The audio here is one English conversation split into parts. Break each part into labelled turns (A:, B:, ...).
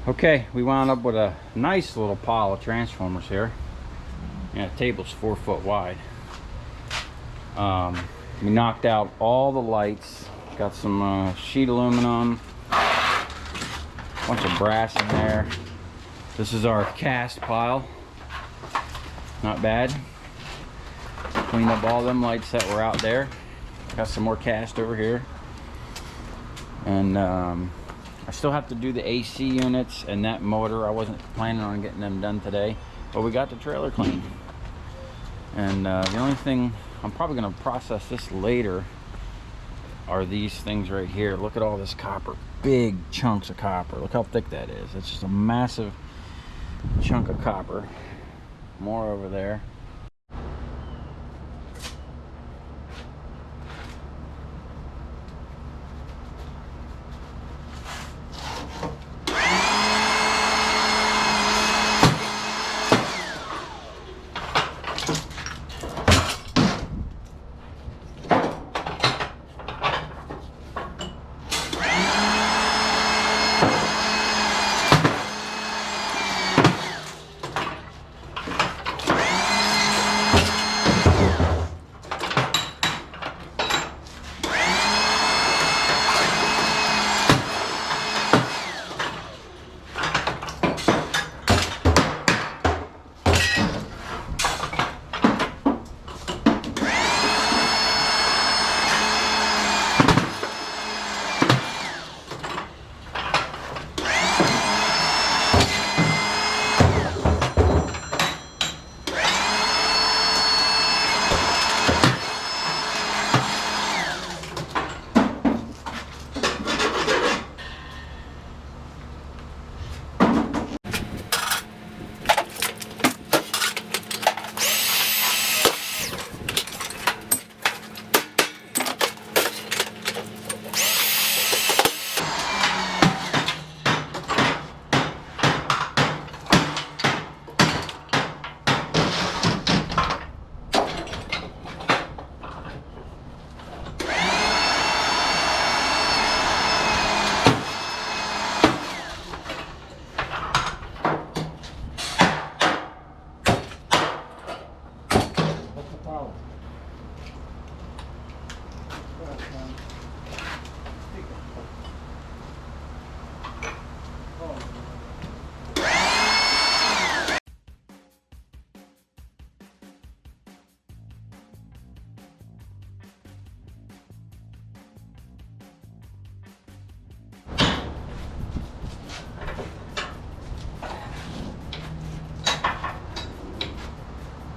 A: Okay, we wound up with a nice little pile of transformers here. Yeah, the table's 4 foot wide. We knocked out all the lights, got some sheet aluminum, bunch of brass in there. This is our cast pile. Not bad. Cleaned up all them lights that were out there. Got some more cast over here. And I still have to do the AC units and that motor. I wasn't planning on getting them done today, but we got the trailer clean. And the only thing, I'm probably going to process this later, are these things right here. Look at all this copper. Big chunks of copper. Look how thick that is. It's just a massive chunk of copper. More over there.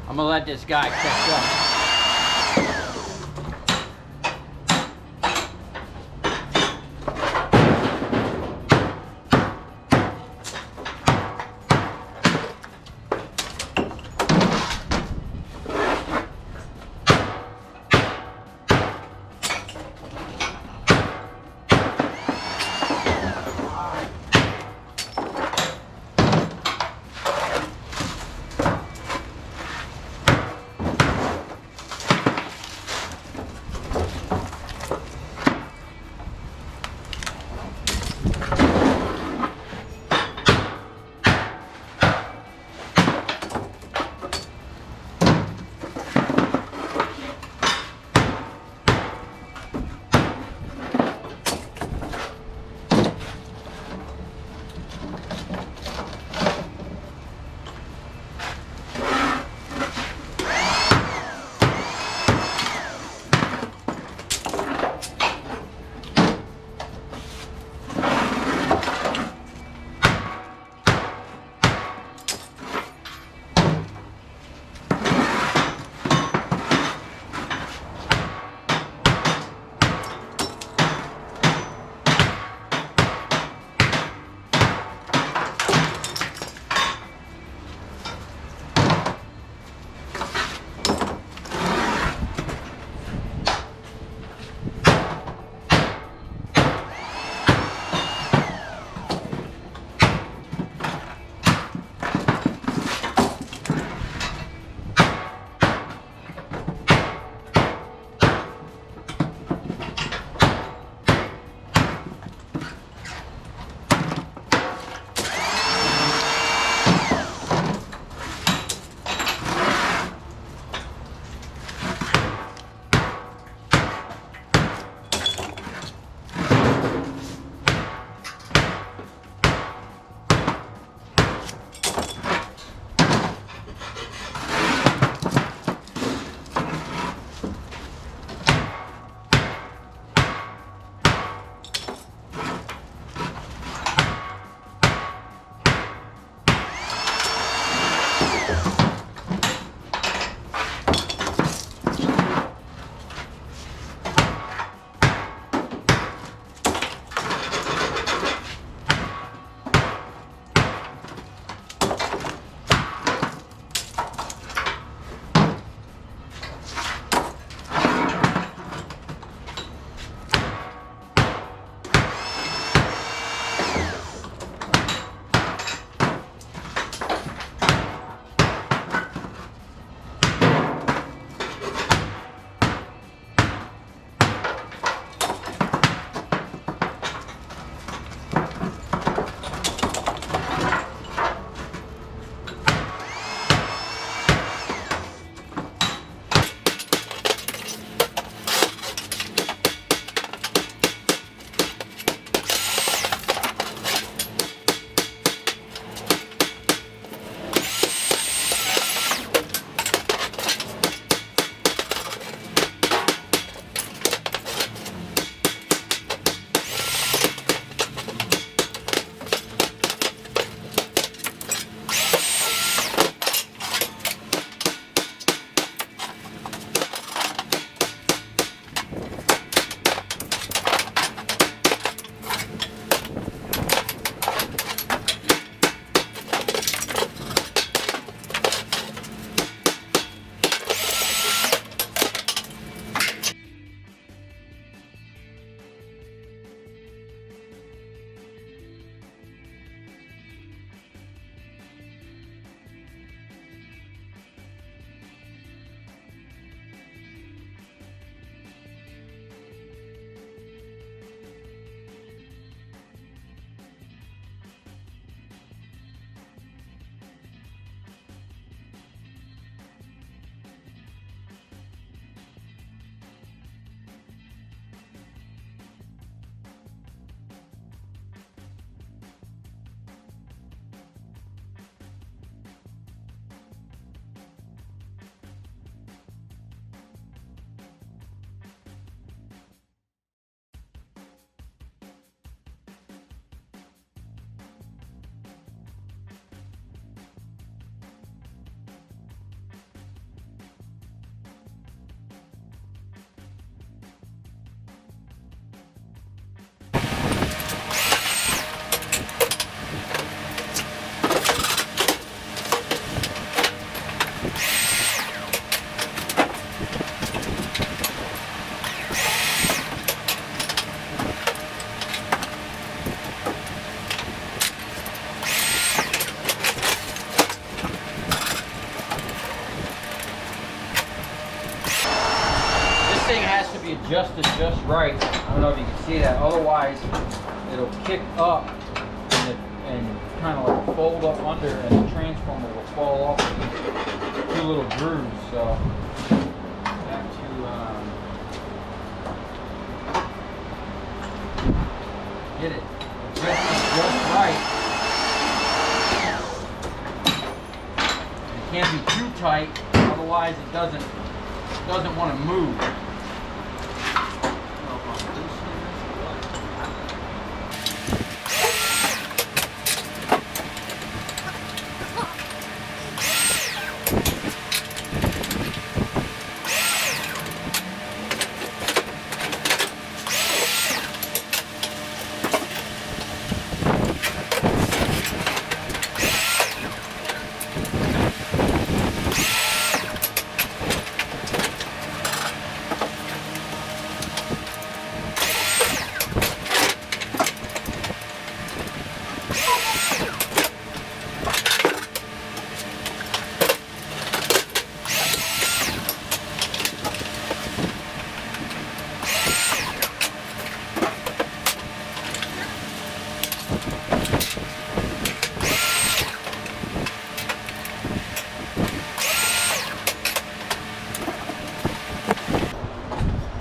A: I'm gonna let this guy catch up. adjusted just right. I don't know if you can see that. Otherwise, it'll kick up and kind of like fold up under, and the transformer will fall off these two little grooves. So have to get it adjusted just right. It can't be too tight, otherwise it doesn't want to move.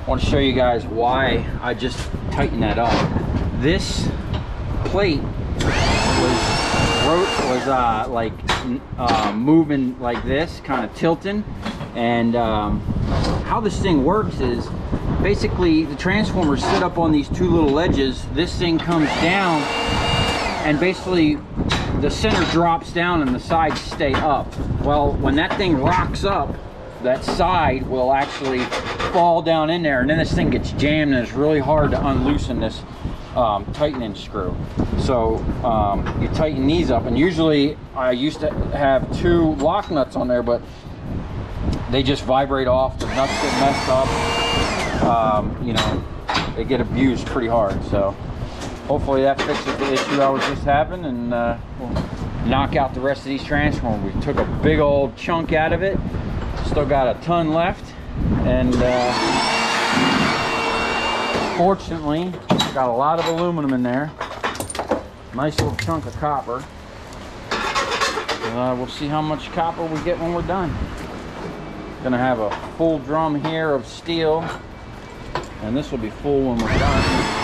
A: I want to show you guys why I just tightened that up. This plate was moving like this, kind of tilting, and how this thing works is basically the transformers sit up on these two little ledges. This thing comes down, and basically the center drops down and the sides stay up. Well, when that thing rocks up, that side will actually fall down in there, and then this thing gets jammed, and it's really hard to unloosen this tightening screw. So you tighten these up, and usually I used to have two lock nuts on there, but they just vibrate off. The nuts get messed up. You know, they get abused pretty hard. So hopefully that fixes the issue I was just having, and we'll knock out the rest of these transformers. We took a big old chunk out of it. Still got a ton left, and fortunately got a lot of aluminum in there. Nice little chunk of copper. We'll see how much copper we get when we're done. Gonna have a full drum here of steel, and this will be full when we're done.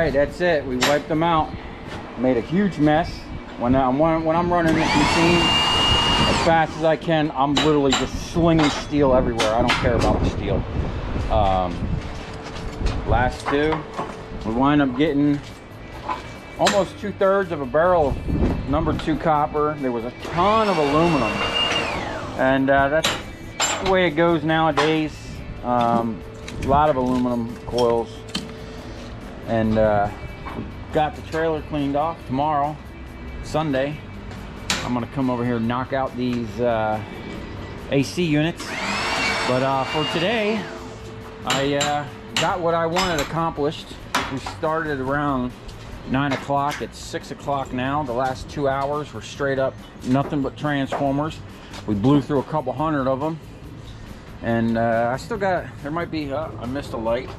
A: right, that's it. We wiped them out. Made a huge mess. When I'm running this machine as fast as I can, I'm literally just slinging steel everywhere. I don't care about the steel. Last two, we wind up getting almost 2/3 of a barrel of #2 copper. There was a ton of aluminum, and that's the way it goes nowadays. A lot of aluminum coils, and got the trailer cleaned off. Tomorrow, Sunday, I'm gonna come over here and knock out these AC units. But for today, I got what I wanted accomplished. We started around 9 o'clock. It's 6 o'clock now. The last 2 hours were straight up nothing but transformers. We blew through a couple hundred of them, and I still got, there might be, I missed a light.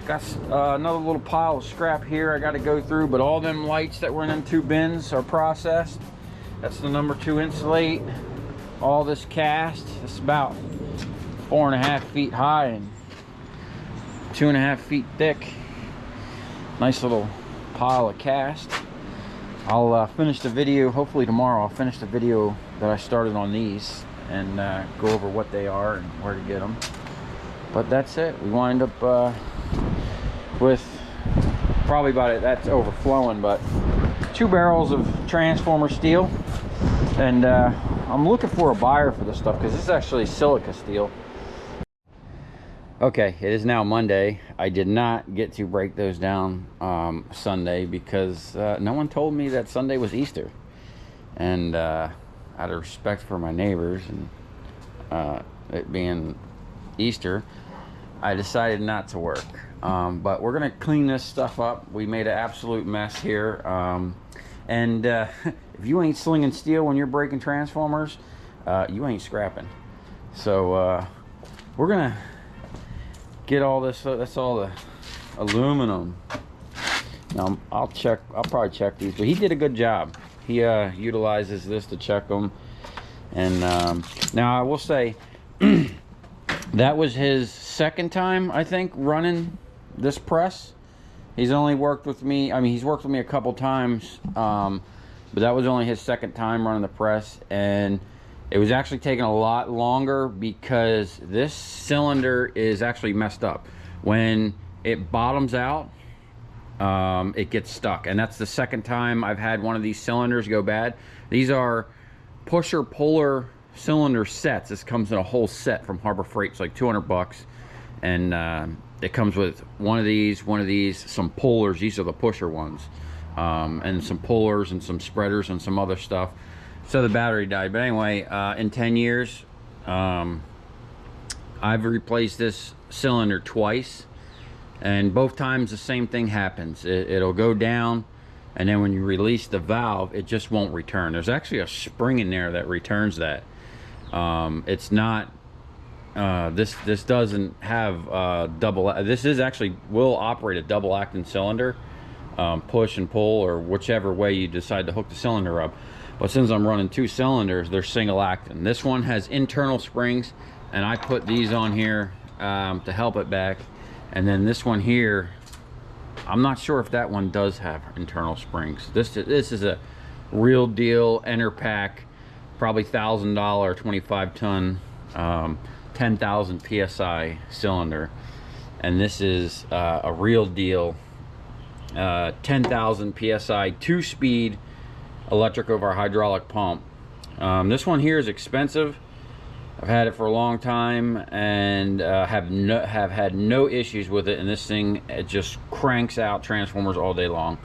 A: Got another little pile of scrap here I got to go through, but all them lights that were in them 2 bins are processed. That's the #2 insulate. All this cast, it's about 4.5 feet high and 2.5 feet thick. Nice little pile of cast. I'll finish the video, hopefully tomorrow I'll finish the video that I started on these and go over what they are and where to get them. But that's it. We wind up with probably about it, that's overflowing, but 2 barrels of transformer steel. And I'm looking for a buyer for this stuff because this is actually silica steel. Okay, it is now Monday. I did not get to break those down Sunday because no one told me that Sunday was Easter. And out of respect for my neighbors and it being Easter, I decided not to work. But we're gonna clean this stuff up. We made an absolute mess here. And if you ain't slinging steel when you're breaking transformers, you ain't scrapping. So we're gonna get all this. That's all the aluminum. Now I'll probably check these, but he did a good job. He utilizes this to check them. And now I will say that was his second time, I think, running this press. He's only worked with me, I mean, he's worked with me a couple times, but that was only his second time running the press. And it was actually taking a lot longer because this cylinder is actually messed up. When it bottoms out, it gets stuck. And that's the second time I've had one of these cylinders go bad. These are pusher puller cylinder sets. This comes in a whole set from Harbor Freight. It's like 200 bucks. And it comes with one of these, some pullers. These are the pusher ones. And some pullers and some spreaders and some other stuff. So the battery died. But anyway, in 10 years, I've replaced this cylinder twice. And both times the same thing happens. It'll go down, and then when you release the valve, it just won't return. There's actually a spring in there that returns that. It's not, this doesn't have double, this is actually, will operate a double acting cylinder, push and pull, or whichever way you decide to hook the cylinder up. But since I'm running 2 cylinders, they're single acting. This one has internal springs, and I put these on here to help it back. And then this one here, I'm not sure if that one does have internal springs. This is a real deal Enerpac, probably $1,000 25-ton 10,000 psi cylinder. And this is a real deal 10,000 psi 2-speed electric over hydraulic pump. This one here is expensive. I've had it for a long time and have had no issues with it. And this thing, it just cranks out transformers all day long.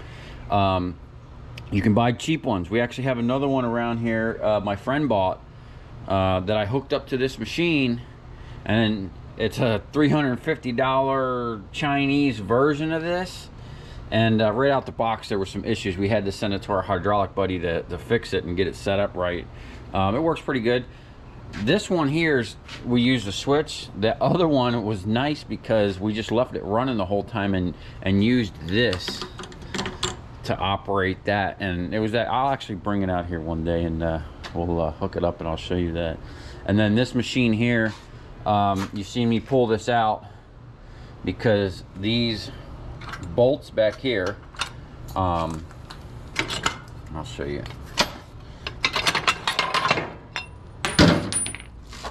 A: You can buy cheap ones. We actually have another one around here my friend bought that I hooked up to this machine, and it's a $350 Chinese version of this. And right out the box there were some issues. We had to send it to our hydraulic buddy to fix it and get it set up right. It works pretty good. This one here is, we used a switch. The other one was nice because we just left it running the whole time and used this to operate that. And it was that, I'll actually bring it out here one day and we'll hook it up and I'll show you that. And then this machine here, you see me pull this out because these bolts back here. I'll show you.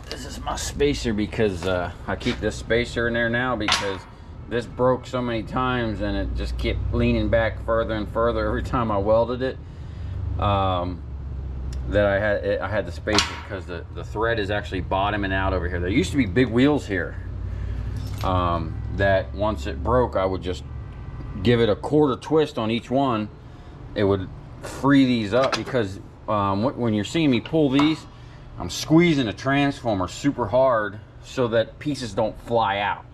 A: This is my spacer because I keep this spacer in there now because this broke so many times and it just kept leaning back further and further every time I welded it. That I had the spacer because the thread is actually bottoming out over here. There used to be big wheels here that once it broke, I would just give it a quarter twist on each one. It would free these up because when you're seeing me pull these, I'm squeezing a transformer super hard so that pieces don't fly out.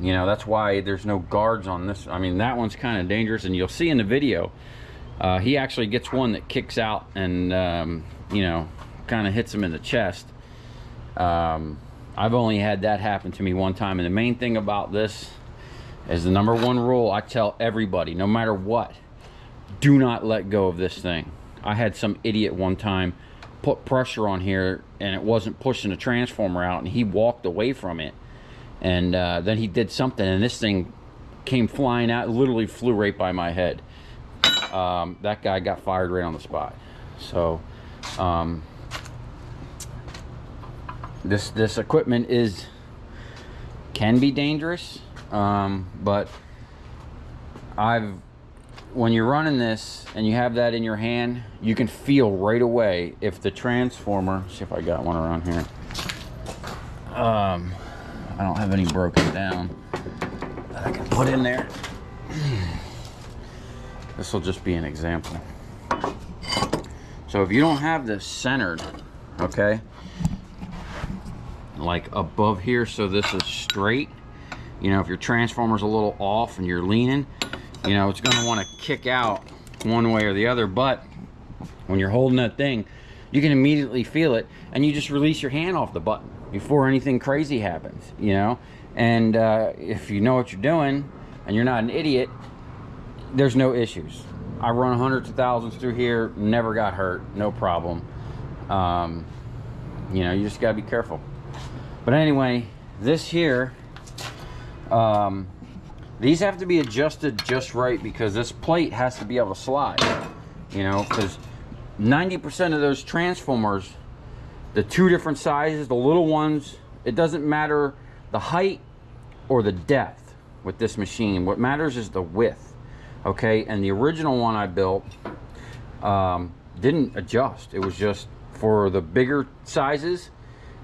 A: You know, that's why there's no guards on this. I mean, that one's kind of dangerous, and you'll see in the video, he actually gets one that kicks out and, you know, kind of hits him in the chest. I've only had that happen to me one time, and the main thing about this is the #1 rule I tell everybody, no matter what, do not let go of this thing. I had some idiot one time put pressure on here and it wasn't pushing the transformer out, and he walked away from it, and then he did something and this thing came flying out, literally flew right by my head. That guy got fired right on the spot. So this equipment can be dangerous, but when you're running this and you have that in your hand, you can feel right away if the transformer, see if I got one around here. I don't have any broken down that I can put in there. This will just be an example. So if you don't have this centered, okay, like above here, so this is straight, you know, if your transformer's a little off and you're leaning, you know, it's going to want to kick out one way or the other. But when you're holding that thing, you can immediately feel it, and you just release your hand off the button before anything crazy happens, you know. And if you know what you're doing and you're not an idiot, there's no issues. I run hundreds of thousands through here, never got hurt, no problem. You know, you just got to be careful. But anyway, this here, these have to be adjusted just right because this plate has to be able to slide, you know, because 90% of those transformers, the two different sizes, the little ones, it doesn't matter the height or the depth with this machine. What matters is the width, okay? And the original one I built didn't adjust. It was just for the bigger sizes,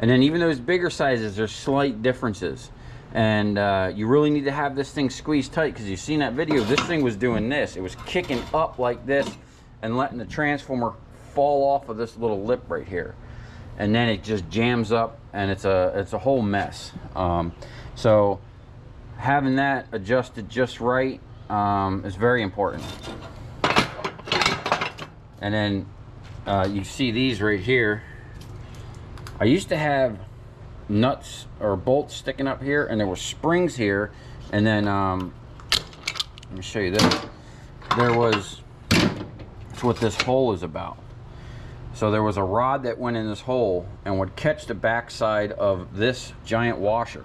A: and then even those bigger sizes, there's slight differences. And you really need to have this thing squeezed tight, because you've seen that video, this thing was doing this. It was kicking up like this and letting the transformer fall off of this little lip right here. And then it just jams up, and it's a whole mess. So having that adjusted just right is very important. And then you see these right here. I used to have nuts or bolts sticking up here, and there were springs here, and then let me show you this. That's what this hole is about. So there was a rod that went in this hole and would catch the backside of this giant washer,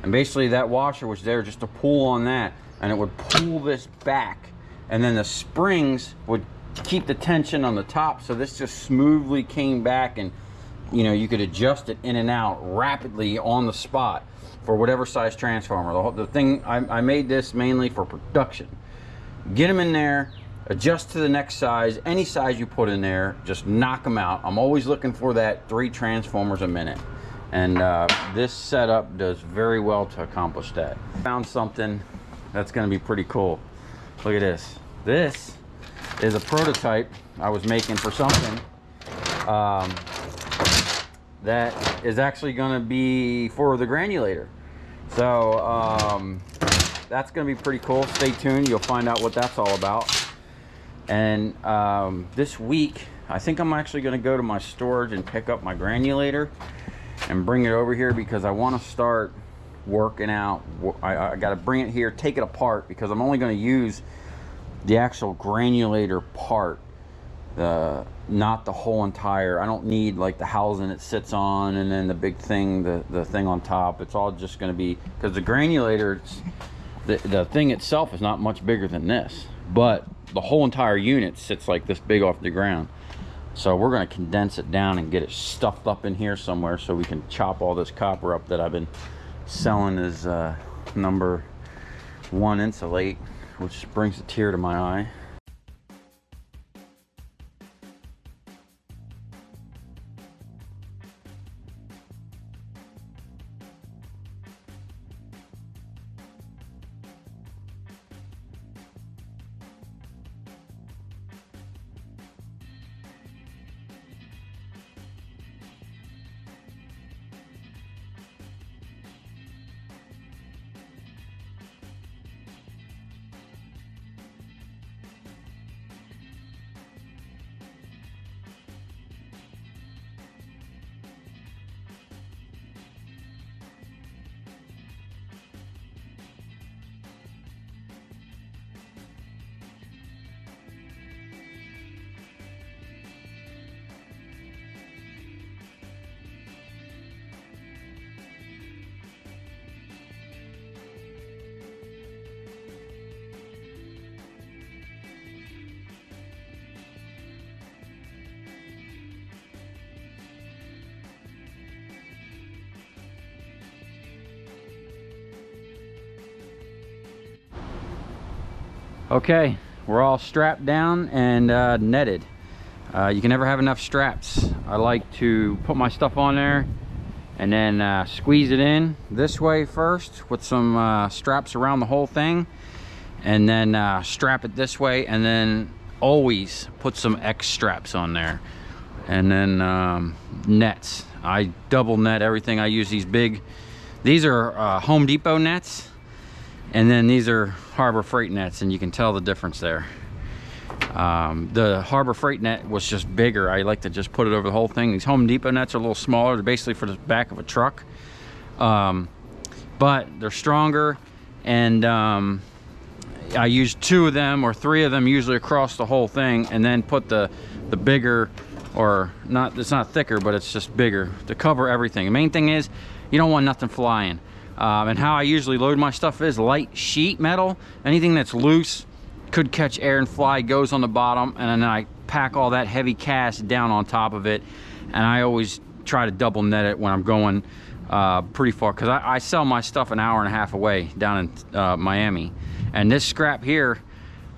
A: and basically that washer was there just to pull on that, and it would pull this back, and then the springs would keep the tension on the top, so this just smoothly came back, and you know, you could adjust it in and out rapidly on the spot for whatever size transformer. The thing, I made this mainly for production. Get them in there, adjust to the next size. Any size you put in there, just knock them out. I'm always looking for that 3 transformers a minute. And this setup does very well to accomplish that. Found something that's gonna be pretty cool. Look at this. This is a prototype I was making for something. That is actually going to be for the granulator. So that's going to be pretty cool. Stay tuned, you'll find out what that's all about. And this week I think I'm actually going to go to my storage and pick up my granulator and bring it over here, because I want to start working out. I got to bring it here, take it apart, because I'm only going to use the actual granulator part, not the whole entire. I don't need like the housing it sits on and then the big thing, the thing on top. It's all just going to be, because the granulator, The thing itself is not much bigger than this, but the whole entire unit sits like this big off the ground. So we're going to condense it down and get it stuffed up in here somewhere so we can chop all this copper up that I've been selling as number 1 insulate, which brings a tear to my eye. Okay, we're all strapped down and netted. You can never have enough straps. I like to put my stuff on there and then squeeze it in this way first with some straps around the whole thing, and then strap it this way, and then always put some X straps on there, and then nets. I double net everything. I use these are Home Depot nets, and then these are Harbor Freight nets, and you can tell the difference there. The Harbor Freight net was just bigger. I like to just put it over the whole thing. These Home Depot nets are a little smaller. They're basically for the back of a truck, but they're stronger, and I use 2 of them or 3 of them usually across the whole thing, and then put the bigger, or not, it's not thicker, but it's just bigger to cover everything. The main thing is you don't want nothing flying. And how I usually load my stuff is light sheet metal. Anything that's loose, could catch air and fly, goes on the bottom, and then I pack all that heavy cast down on top of it. And I always try to double net it when I'm going pretty far, because I sell my stuff an hour and a half away down in Miami. And this scrap here,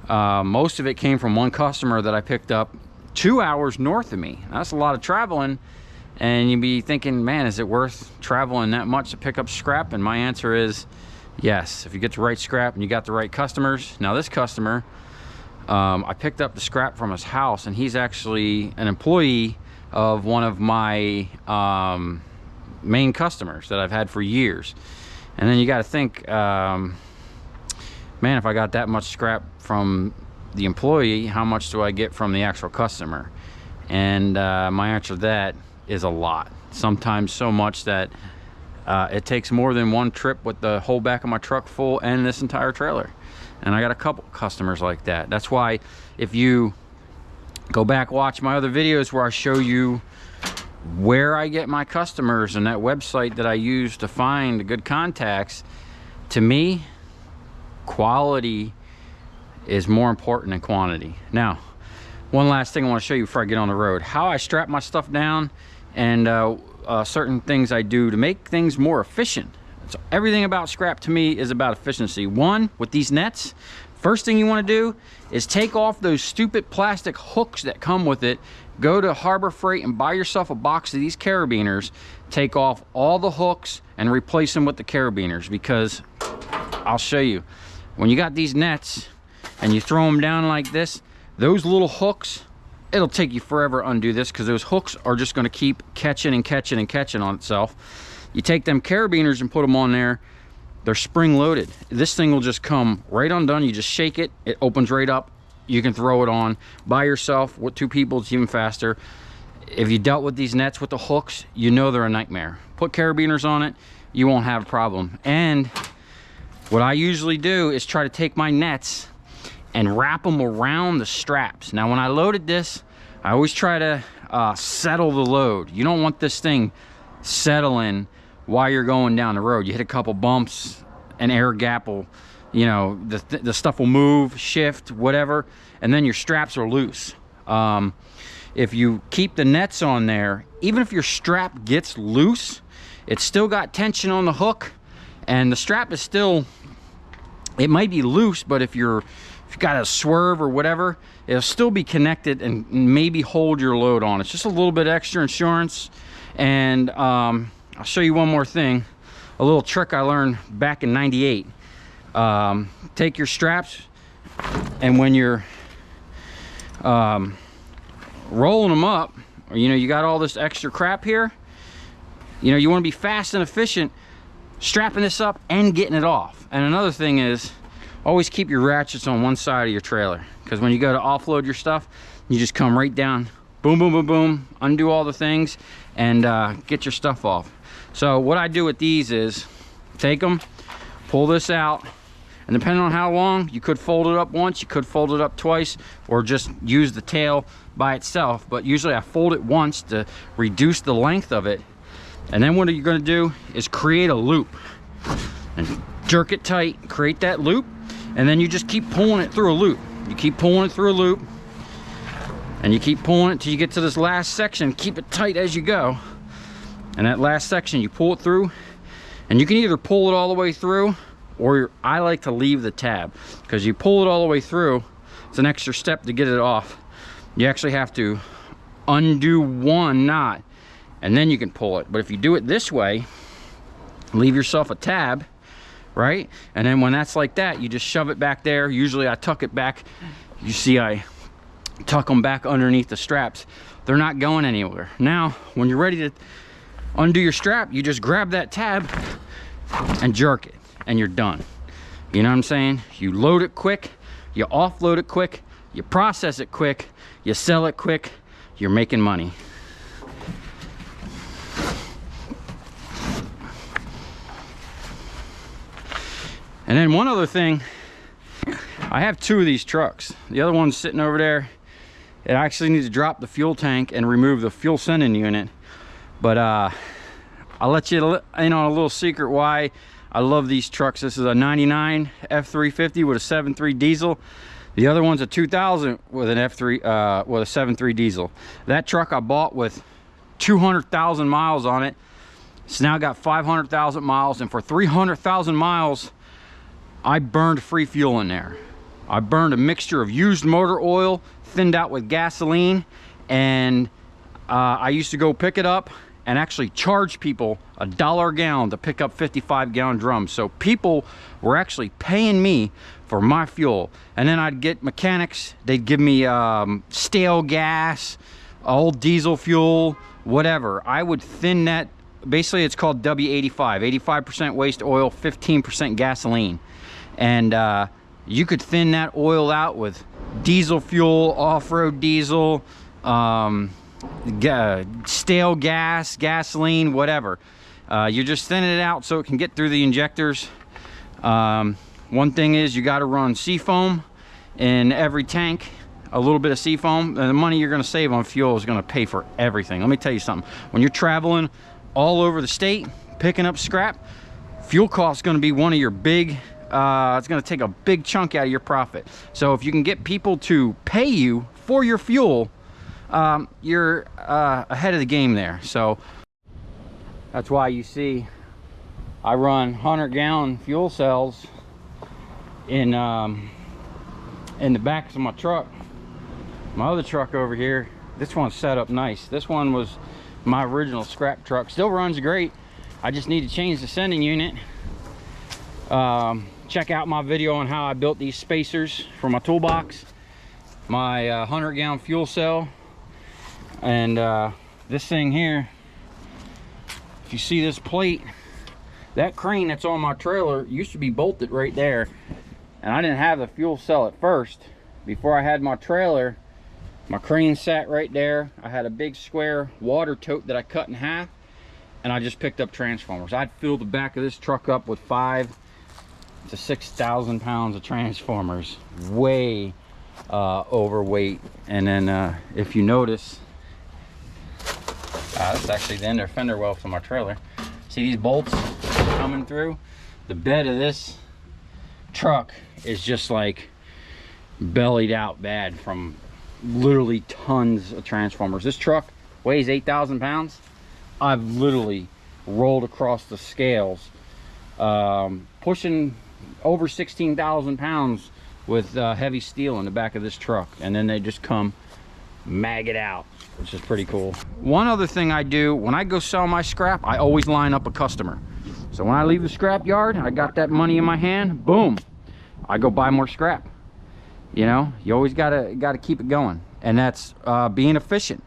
A: most of it came from one customer that I picked up 2 hours north of me. That's a lot of traveling. And you'd be thinking, man, is it worth traveling that much to pick up scrap? And my answer is yes, if you get the right scrap and you got the right customers. Now this customer, I picked up the scrap from his house, and he's actually an employee of one of my main customers that I've had for years. And then you got to think, man, if I got that much scrap from the employee, how much do I get from the actual customer? And my answer to that is a lot. Sometimes so much that it takes more than one trip with the whole back of my truck full and this entire trailer. And I got a couple customers like that. That's why if you go back, watch my other videos where I show you where I get my customers and that website that I use to find good contacts, to me, quality is more important than quantity. Now, one last thing I want to show you before I get on the road, how I strap my stuff down, and certain things I do to make things more efficient. So everything about scrap to me is about efficiency. One, with these nets, first thing you want to do is take off those stupid plastic hooks that come with it. Go to Harbor Freight and buy yourself a box of these carabiners. Take off all the hooks and replace them with the carabiners, because I'll show you, when you got these nets and you throw them down like this, those little hooks, it'll take you forever to undo this, because those hooks are just going to keep catching and catching and catching on itself. You take them carabiners and put them on there, they're spring loaded. This thing will just come right undone. You just shake it, it opens right up. You can throw it on by yourself. With 2 people, it's even faster. If you dealt with these nets with the hooks, you know they're a nightmare. Put carabiners on it, you won't have a problem. And what I usually do is try to take my nets and wrap them around the straps. Now when I loaded this, I always try to settle the load. You don't want this thing settling while you're going down the road. You hit a couple bumps, an air gap will you know, the stuff will move, shift, whatever, and then your straps are loose. If you keep the nets on there, even if your strap gets loose, it's still got tension on the hook, and the strap is still, it might be loose, but if you've got a swerve or whatever, it'll still be connected and maybe hold your load on. It's just a little bit extra insurance. And I'll show you one more thing, a little trick I learned back in '98. Take your straps, and when you're rolling them up, or, you know, you got all this extra crap here, you know, you want to be fast and efficient strapping this up and getting it off. And another thing is, always keep your ratchets on one side of your trailer, because when you go to offload your stuff, you just come right down, boom, boom, boom, boom, undo all the things, and get your stuff off. So what I do with these is take them, pull this out, and depending on how long, you could fold it up once, you could fold it up twice, or just use the tail by itself. But usually I fold it once to reduce the length of it. And then what you're going to do is create a loop and jerk it tight, create that loop, and then you just keep pulling it through a loop. You keep pulling it through a loop, and you keep pulling it till you get to this last section. Keep it tight as you go, and that last section you pull it through, and you can either pull it all the way through, or I like to leave the tab, because you pull it all the way through, it's an extra step to get it off. You actually have to undo one knot, and then you can pull it. But if you do it this way, leave yourself a tab, right? And then when that's like that, you just shove it back there. Usually I tuck it back. You see I tuck them back underneath the straps. They're not going anywhere. Now when you're ready to undo your strap, you just grab that tab and jerk it, and you're done. You know what I'm saying? You load it quick, you offload it quick, you process it quick, you sell it quick, you're making money. And then one other thing, I have two of these trucks. The other one's sitting over there. It actually needs to drop the fuel tank and remove the fuel sending unit. But I'll let you in on a little secret why I love these trucks. This is a 99 F350 with a 7.3 diesel. The other one's a 2000 with an F3 with a 7.3 diesel. That truck I bought with 200,000 miles on it. It's now got 500,000 miles, and for 300,000 miles, I burned free fuel in there. I burned a mixture of used motor oil thinned out with gasoline, and I used to go pick it up and actually charge people $1 a gallon to pick up 55-gallon drums. So people were actually paying me for my fuel. And then I'd get mechanics, they'd give me stale gas, old diesel fuel, whatever. I would thin that. Basically it's called W85, 85% waste oil, 15% gasoline. And you could thin that oil out with diesel fuel, off-road diesel, stale gas, gasoline, whatever. You're just thinning it out so it can get through the injectors. One thing is, you got to run seafoam in every tank, a little bit of seafoam. The money you're going to save on fuel is going to pay for everything. Let me tell you something. When you're traveling all over the state picking up scrap, fuel cost is going to be one of your big it's going to take a big chunk out of your profit. So if you can get people to pay you for your fuel, you're ahead of the game there. So that's why you see I run 100-gallon fuel cells in the back of my truck. My other truck over here, this one's set up nice. This one was my original scrap truck. Still runs great. I just need to change the sending unit. Check out my video on how I built these spacers for my toolbox, my 100-gallon fuel cell, and this thing here. If you see this plate, that crane that's on my trailer used to be bolted right there, and I didn't have the fuel cell at first. Before I had my trailer, my crane sat right there. I had a big square water tote that I cut in half, and I just picked up transformers. I'd fill the back of this truck up with 5,000 to 6,000 pounds of transformers, way overweight. And then if you notice, that's actually the inner fender well from my trailer. See these bolts coming through? The bed of this truck is just like bellied out bad from literally tons of transformers. This truck weighs 8,000 pounds. I've literally rolled across the scales, pushing over 16,000 pounds with heavy steel in the back of this truck, and then they just come maggot out, which is pretty cool. One other thing I do when I go sell my scrap, I always line up a customer. So when I leave the scrap yard, I got that money in my hand, boom, I go buy more scrap. You know, you always gotta keep it going, and that's being efficient.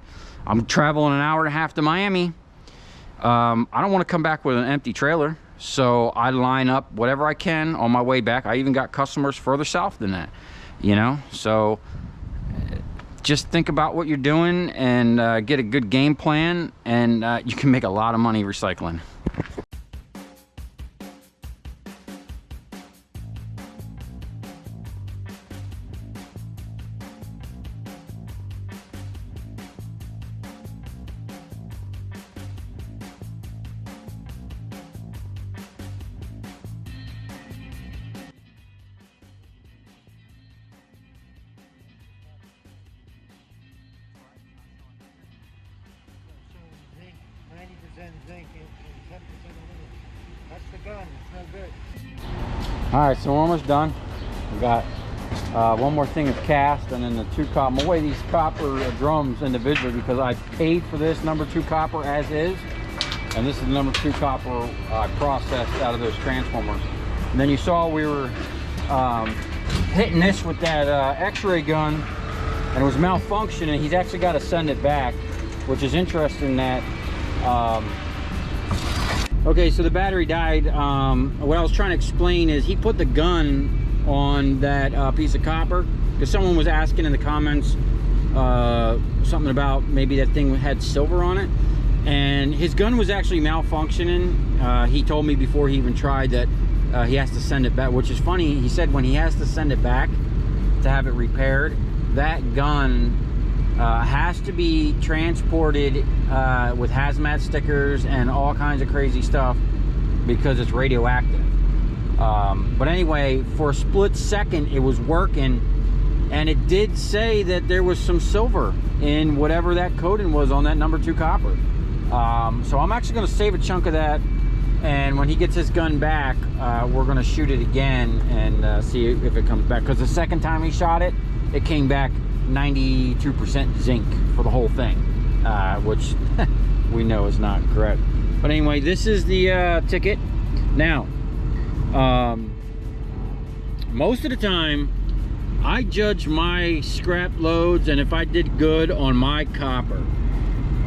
A: I'm traveling an hour and a half to Miami. I don't want to come back with an empty trailer, so I line up whatever I can on my way back. I even got customers further south than that, you know. So just think about what you're doing and get a good game plan, and you can make a lot of money recycling.
B: Zinc and 10% aluminum. That's the gun. It's no good.
A: All right, so we're almost done. We got one more thing of cast, and then the 2 copper. I'm gonna weigh these copper drums individually because I paid for this number 2 copper as is, and this is the number 2 copper I processed out of those transformers. And then you saw we were hitting this with that X-ray gun, and it was malfunctioning. He's actually got to send it back, which is interesting that. Okay, so the battery died. What I was trying to explain is he put the gun on that piece of copper because someone was asking in the comments something about maybe that thing had silver on it, and his gun was actually malfunctioning. He told me before he even tried that he has to send it back, which is funny. He said when he has to send it back to have it repaired, that gun has to be transported with hazmat stickers and all kinds of crazy stuff because it's radioactive. But anyway, for a split second it was working, and it did say that there was some silver in whatever that coating was on that number 2 copper. So I'm actually going to save a chunk of that, and when he gets his gun back, we're going to shoot it again and see if it comes back, because the second time he shot it, it came back 92% zinc for the whole thing, which we know is not correct. But anyway, this is the ticket. Now, most of the time I judge my scrap loads, and if I did good on my copper.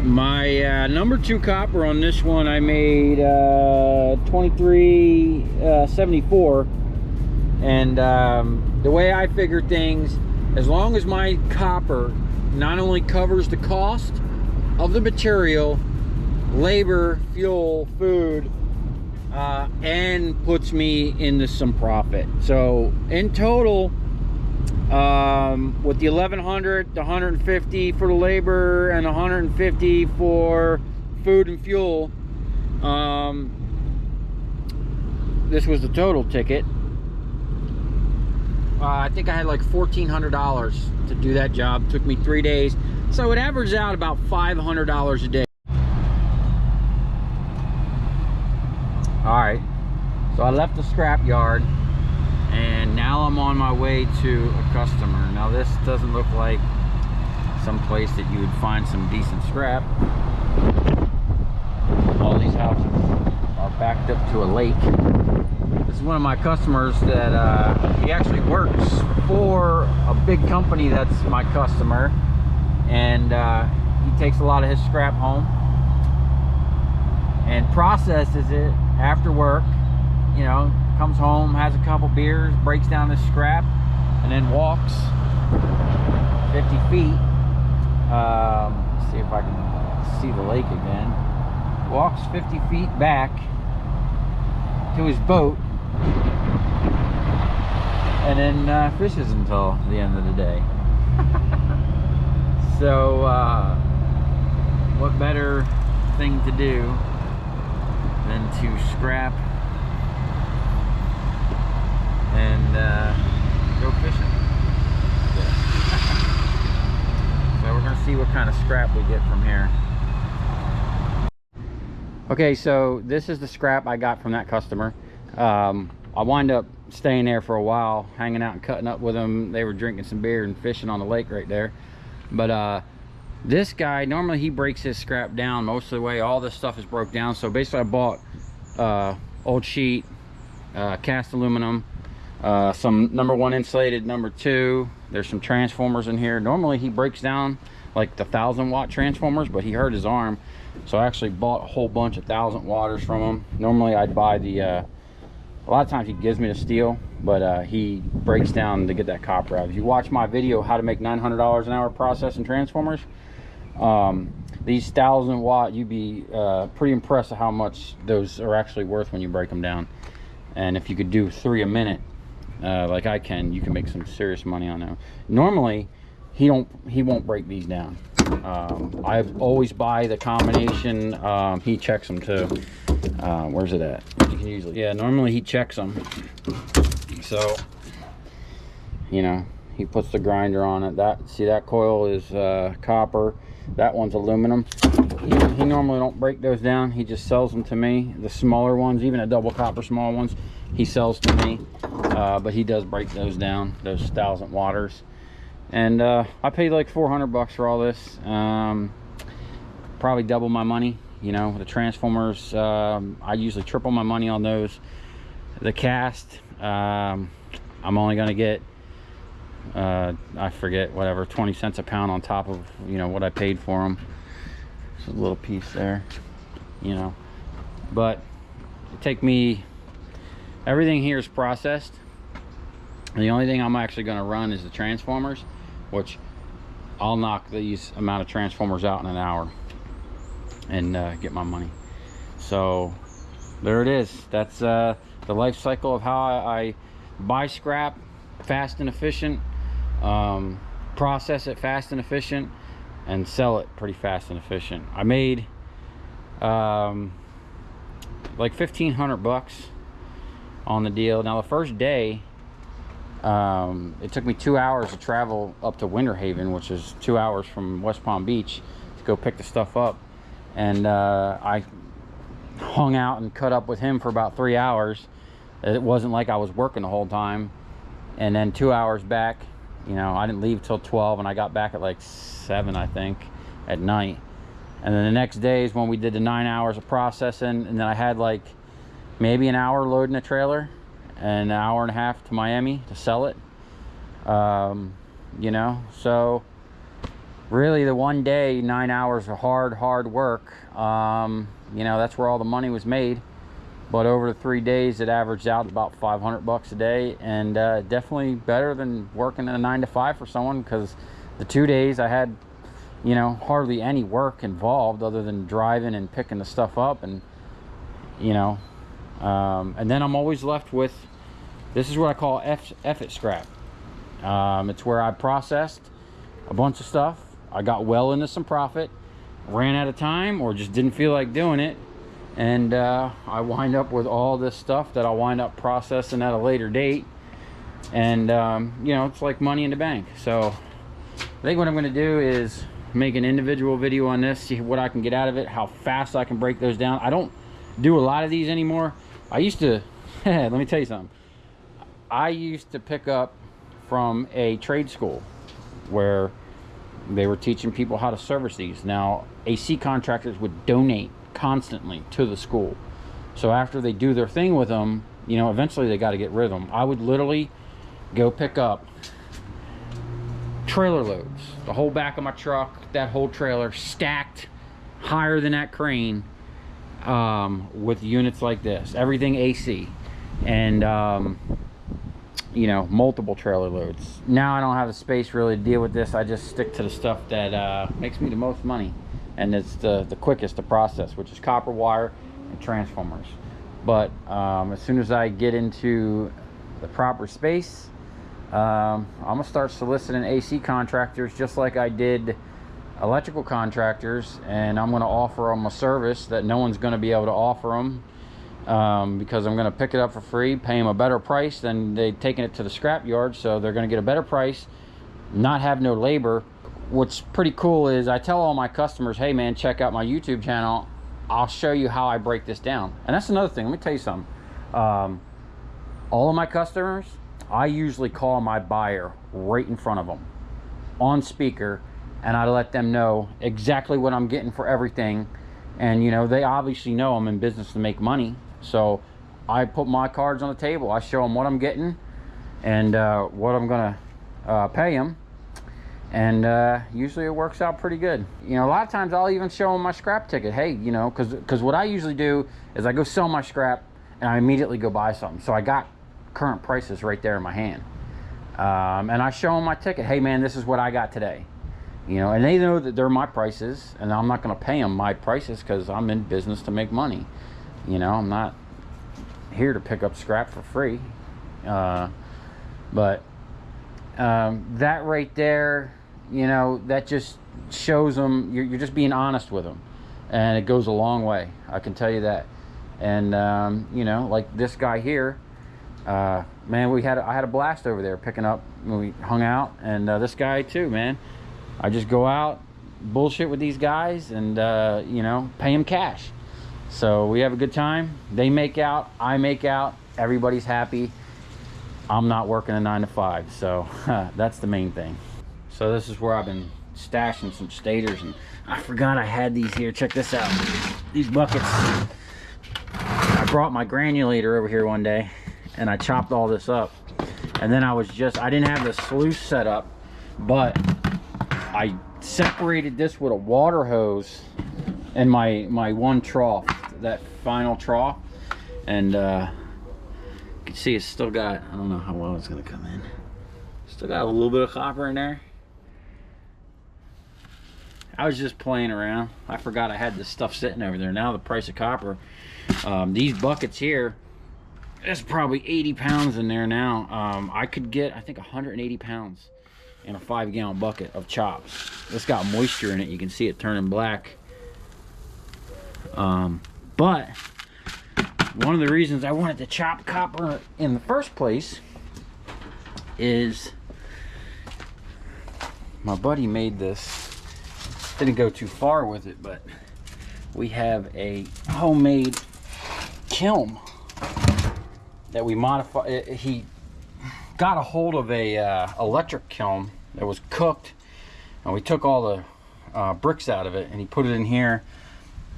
A: My number 2 copper on this one, I made 23.74, and the way I figure things, as long as my copper not only covers the cost of the material, labor, fuel, food, and puts me into some profit. So in total, with the 1100, the 150 for the labor, and 150 for food and fuel, this was the total ticket. I think I had like $1,400 to do that job. Took me 3 days, so it averages out about $500 a day. All right, so I left the scrap yard, and now I'm on my way to a customer. Now this doesn't look like some place that you would find some decent scrap. All these houses are backed up to a lake. This is one of my customers that he actually works for a big company that's my customer, and he takes a lot of his scrap home and processes it after work. You know, comes home, has a couple beers, breaks down his scrap, and then walks 50 feet. Let's see if I can see the lake again. Walks 50 feet back to his boat, and then fishes until the end of the day. So what better thing to do than to scrap and go fishing. So we're gonna see what kind of scrap we get from here. Okay, so this is the scrap I got from that customer. I wind up staying there for a while, hanging out and cutting up with them. They were drinking some beer and fishing on the lake right there. But this guy, normally he breaks his scrap down most of the way. All this stuff is broke down. So basically I bought old sheet, cast aluminum, some #1 insulated, #2. There's some transformers in here. Normally he breaks down like the 1,000-watt transformers, but he hurt his arm. So I actually bought a whole bunch of 1,000-watters from him. Normally I'd buy the, a lot of times he gives me the steel, but he breaks down to get that copper out. If you watch my video, how to make $900 an hour processing transformers, these 1,000-watt, you'd be pretty impressed at how much those are actually worth when you break them down. And if you could do 3 a minute, like I can, you can make some serious money on them. Normally, he won't break these down. I always buy the combination. He checks them too. Where's it at? You can usually, yeah, normally he checks them. So, you know, he puts the grinder on it. See, that coil is copper. That one's aluminum. He normally don't break those down. He just sells them to me. The smaller ones, even the double copper small ones, he sells to me. But he does break those down, those 1,000-watters. And I paid like $400 for all this. Probably double my money. You know, the transformers, I usually triple my money on those. The cast, I'm only gonna get I forget, whatever, 20 cents a pound on top of, you know, what I paid for them. Just a little piece there, you know. But it take me, everything here is processed. And the only thing I'm actually gonna run is the transformers, which I'll knock these amount of transformers out in an hour and get my money. So there it is. That's the life cycle of how I buy scrap fast and efficient, process it fast and efficient, and sell it pretty fast and efficient. I made like $1,500 on the deal. Now the first day, it took me 2 hours to travel up to Winter Haven, which is 2 hours from West Palm Beach, to go pick the stuff up. And I hung out and cut up with him for about 3 hours. It wasn't like I was working the whole time. And then 2 hours back, you know, I didn't leave till 12, and I got back at like 7, I think, at night. And then the next day is when we did the 9 hours of processing, and then I had like maybe an hour loading a trailer and an hour and a half to Miami to sell it. You know, so really the one day, 9 hours of hard work, you know, that's where all the money was made. But over the 3 days, it averaged out about $500 a day, and definitely better than working a 9 to 5 for someone, because the 2 days I had, you know, hardly any work involved other than driving and picking the stuff up. And you know, and then I'm always left with, this is what I call effort scrap. It's where I processed a bunch of stuff, I got well into some profit, ran out of time, or just didn't feel like doing it, and I wind up with all this stuff that I'll wind up processing at a later date. And you know, it's like money in the bank. So I think what I'm going to do is make an individual video on this, see what I can get out of it, how fast I can break those down. I don't do a lot of these anymore. I used to let me tell you something. I used to pick up from a trade school where they were teaching people how to service these. Now, AC contractors would donate constantly to the school. So after they do their thing with them, you know, eventually they got to get rid of them. I would literally go pick up trailer loads, the whole back of my truck, that whole trailer stacked higher than that crane, with units like this, everything AC, and you know, multiple trailer loads. Now I don't have the space really to deal with this. I just stick to the stuff that makes me the most money, and it's the quickest to process, which is copper wire and transformers. But as soon as I get into the proper space, I'm gonna start soliciting AC contractors just like I did electrical contractors, and I'm gonna offer them a service that no one's gonna be able to offer them. because I'm going to pick it up for free, pay them a better price than they taking it to the scrap yard. So they're going to get a better price, not have no labor. What's pretty cool is I tell all my customers, hey man, check out my YouTube channel. I'll show you how I break this down. And that's another thing. Let me tell you something. All of my customers, I usually call my buyer right in front of them on speaker, and I let them know exactly what I'm getting for everything. And you know, they obviously know I'm in business to make money, so I put my cards on the table. I show them what I'm getting and what I'm gonna pay them, and usually it works out pretty good. You know, a lot of times I'll even show them my scrap ticket. Hey, you know, because what I usually do is I go sell my scrap and I immediately go buy something, so I got current prices right there in my hand. And I show them my ticket. Hey man, this is what I got today. You know, and they know that they're my prices, and I'm not going to pay them my prices because I'm in business to make money. You know, I'm not here to pick up scrap for free. But that right there, you know, that just shows them you're just being honest with them, and it goes a long way. I can tell you that. And you know, like this guy here, man, I had a blast over there picking up when we hung out. And this guy too, man, I just go out, bullshit with these guys, and you know, pay them cash. So we have a good time. They make out, I make out, everybody's happy. I'm not working a 9 to 5, so that's the main thing. So this is where I've been stashing some stators, and I forgot I had these here. Check this out, these buckets. I brought my granulator over here one day, and I chopped all this up, and then I didn't have the sluice set up, but I separated this with a water hose and my one trough, that final trough, and you can see it's still got, I don't know how well it's gonna come in, still got a little bit of copper in there. I was just playing around. I forgot I had this stuff sitting over there. Now the price of copper, these buckets here, there's probably 80 pounds in there now. I could get, I think, 180 pounds in a 5-gallon bucket of chops. It's got moisture in it. You can see it turning black. But one of the reasons I wanted to chop copper in the first place is my buddy made this. Didn't go too far with it, but we have a homemade kiln that we modify. He got a hold of a electric kiln that was cooked, and we took all the bricks out of it, and he put it in here.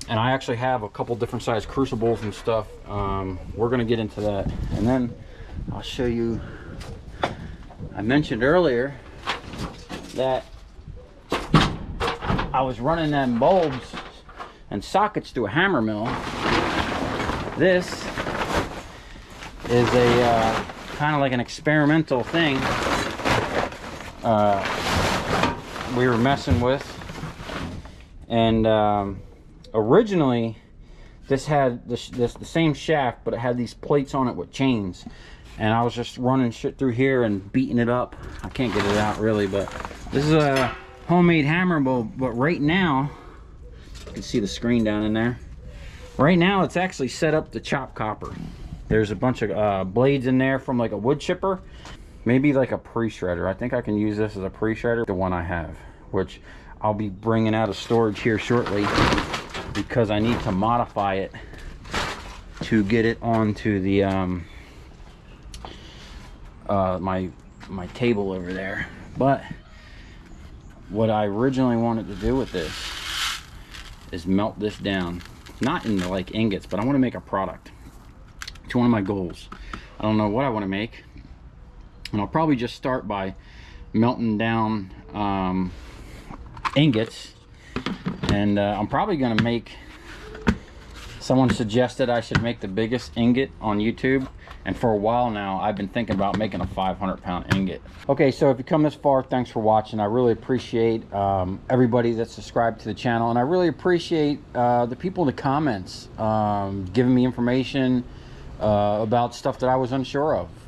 A: And I actually have a couple different size crucibles and stuff. We're gonna get into that, and then I'll show you. I mentioned earlier that I was running them bulbs and sockets through a hammer mill. This is a kind of like an experimental thing we were messing with, and originally this had the same shaft, but it had these plates on it with chains, and I was just running shit through here and beating it up. I can't get it out really, but this is a homemade hammer bulb. But right now, you can see the screen down in there. Right now it's actually set up to chop copper. There's a bunch of blades in there from like a wood chipper, maybe like a pre-shredder. I think I can use this as a pre-shredder, the one I have, which I'll be bringing out of storage here shortly because I need to modify it to get it onto the my table over there. But what I originally wanted to do with this is melt this down, not into like ingots, but I want to make a product. It's one of my goals. I don't know what I want to make, and I'll probably just start by melting down ingots, and I'm probably going to make, someone suggested I should make the biggest ingot on YouTube, and for a while now I've been thinking about making a 500-pound ingot. Okay, so if you come this far, thanks for watching. I really appreciate everybody that's subscribed to the channel, and I really appreciate the people in the comments giving me information about stuff that I was unsure of.